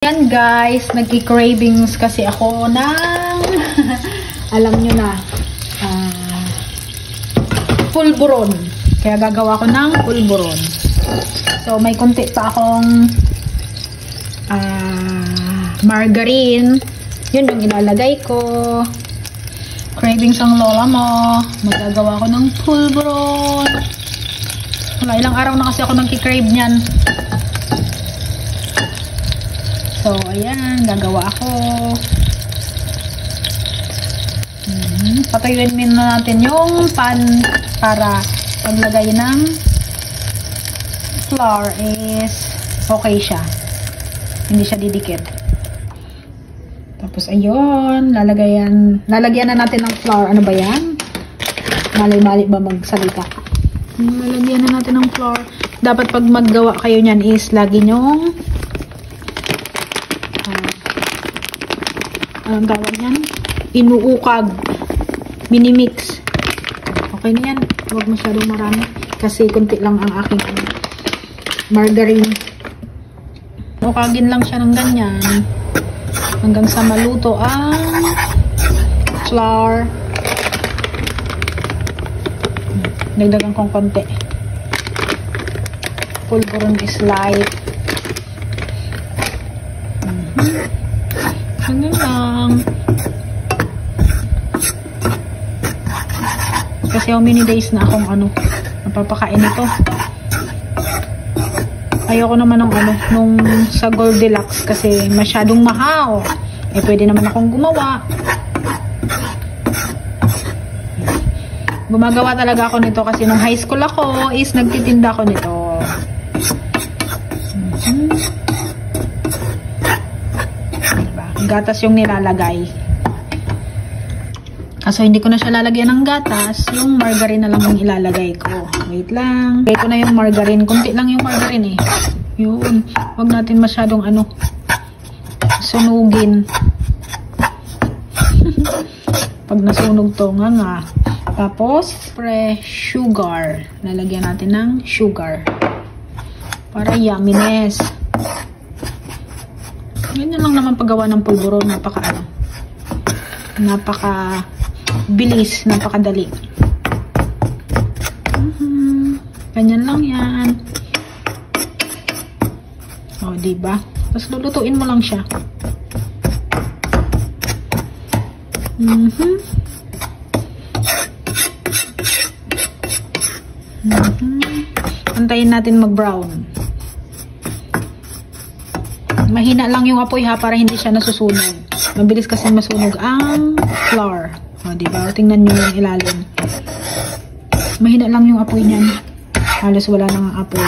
Yan guys, nagki-cravings kasi ako ng alam nyo na pulburon. Kaya gagawa ko ng pulburon. So may konti pa akong margarine. Yun yung ilalagay ko. Cravings ang lola mo. Magagawa ko ng pulburon. Wala, ilang araw na kasi ako nagki-crave niyan. So, ayan, gagawa ako. Patuyuin muna natin yung pan para paglagay ng flour is okay siya. Hindi siya didikit. Tapos, ayun, lalagyan na natin ng flour. Ano ba yan? Mali-mali ba magsalita? Lalagyan na natin ng flour. Dapat pag maggawa kayo niyan is lagi nyong anong tawag yan? Inuukag. Minimix. Okay na yan. Huwag masyadong marami. Kasi kunti lang ang aking margarine. Ukagin lang siya ng ganyan. Hanggang sa maluto ang flour. Nagdagan kong konti. Pulburon is light. Ganun lang. Kasi how many days na akong napapakain ito. Ayoko naman ng nung sa Goldilocks kasi masyadong mahal. Eh pwede naman akong gumawa. Gumagawa talaga ako nito kasi nung high school ako is nagtitinda ako nito. Gatas yung nilalagay. Kaso hindi ko na siya lalagyan ng gatas. Yung margarine na lang yung ilalagay ko. Wait lang. Lagay ko na yung margarine. Kunti lang yung margarine eh. Yun. Huwag natin masyadong sunugin. Pag nasunog to nga. Tapos, fresh sugar. Lalagyan natin ng sugar. Para yumminess. Ganyan lang naman paggawa ng pulburon. Napaka bilis, napakadali. Ganyan lang yan. O, diba? Tapos lulutuin mo lang siya. Antayin natin mag-brown. Mahina lang yung apoy ha, para hindi siya nasusunog. Mabilis kasi masunog ang flour. O, diba? Tingnan nyo yung ilalim. Mahina lang yung apoy niyan. Halos wala nang apoy.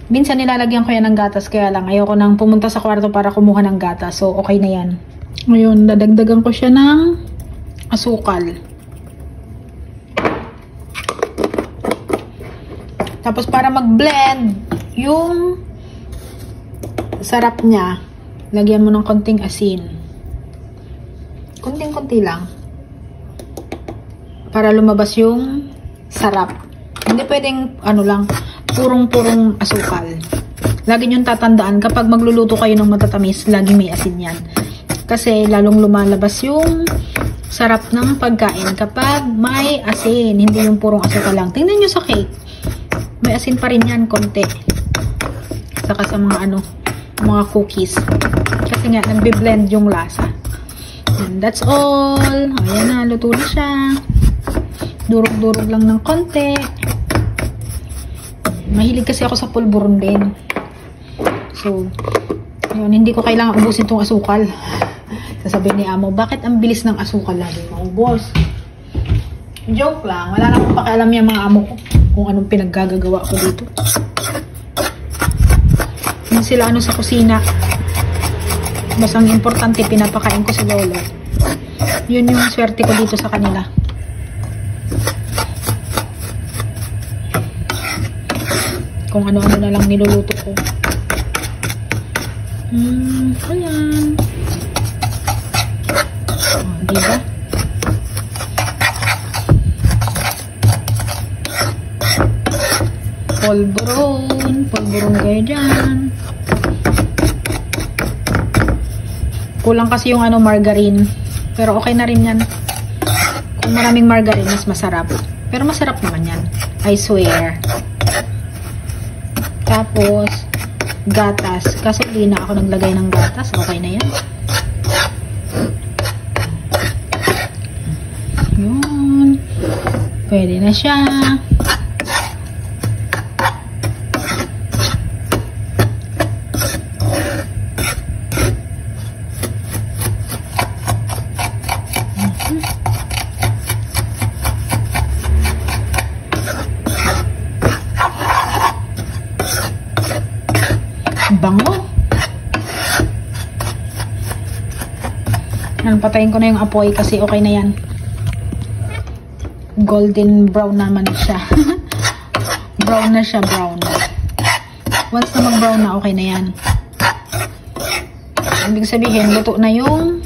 Minsan nilalagyan ko yan ng gatas, kaya lang ayoko nang pumunta sa kwarto para kumuha ng gatas. So, okay na yan. Ngayon, dadagdagan ko siya ng asukal. Tapos para mag-blend yung sarap niya, lagyan mo ng konting asin. Konting-konti lang. Para lumabas yung sarap. Hindi pwedeng lang, purong-purong asukal. Lagi niyong tatandaan kapag magluluto kayo ng matatamis, lagi may asin yan. Kasi lalong lumalabas yung sarap ng pagkain kapag may asin, hindi yung purong asukal lang. Tingnan niyo sa cake. May asin pa rin yan, konti. Saka sa mga mga cookies. Kasi nga, nagbe-blend yung lasa. And that's all. Ayan na, luto na siya. Durog-durog lang ng konti. Mahilig kasi ako sa pulburon din. So, yun, hindi ko kailangan ubusin tong asukal. Sasabihin ni amo, bakit ang bilis ng asukal lagi maubos? Joke lang. Wala na akong pakialam yung mga amo ko kung anong pinaggagawa ko dito. Hindi sila sa kusina. Basta ang importante, pinapakain ko si lolo. Yun yung swerte ko dito sa kanila. Kung ano-ano na lang niluluto ko. Ayan. Diba? Polvoron. Polvoron kayo dyan. Kulang kasi yung margarine. Pero okay na rin yan. Kung maraming margarine, mas masarap. Pero masarap naman yan. I swear. Tapos, gatas. Kasi hindi na ako naglagay ng gatas. Okay na yan. Yun. Pwede na siya. Bango. Patayin ko na yung apoy kasi okay na yan. Golden brown naman siya. Brown na siya, brown. Once na mag-brown na, okay na yan. Ibig sabihin, luto na yung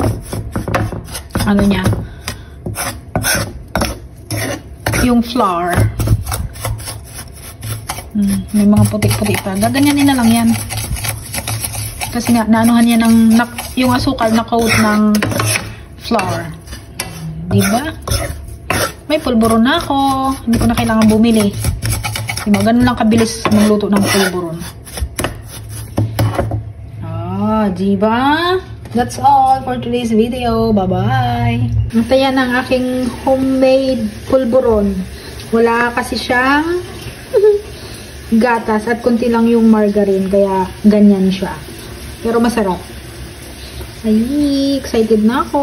niya. Yung flour. May mga puti-puti pa. Gaganyanin na lang yan. Kasi nga, naanuhan niya yung asukal na coat ng flour. Diba? May pulburon na ako. Hindi ko na kailangan bumili. Diba? Ganun lang kabilis magluto ng pulburon. Diba? That's all for today's video. Bye-bye! Ito yan ang aking homemade pulburon. Wala kasi siyang gatas at konti lang yung margarine. Kaya ganyan siya. Pero masarap. Ay, excited na ako.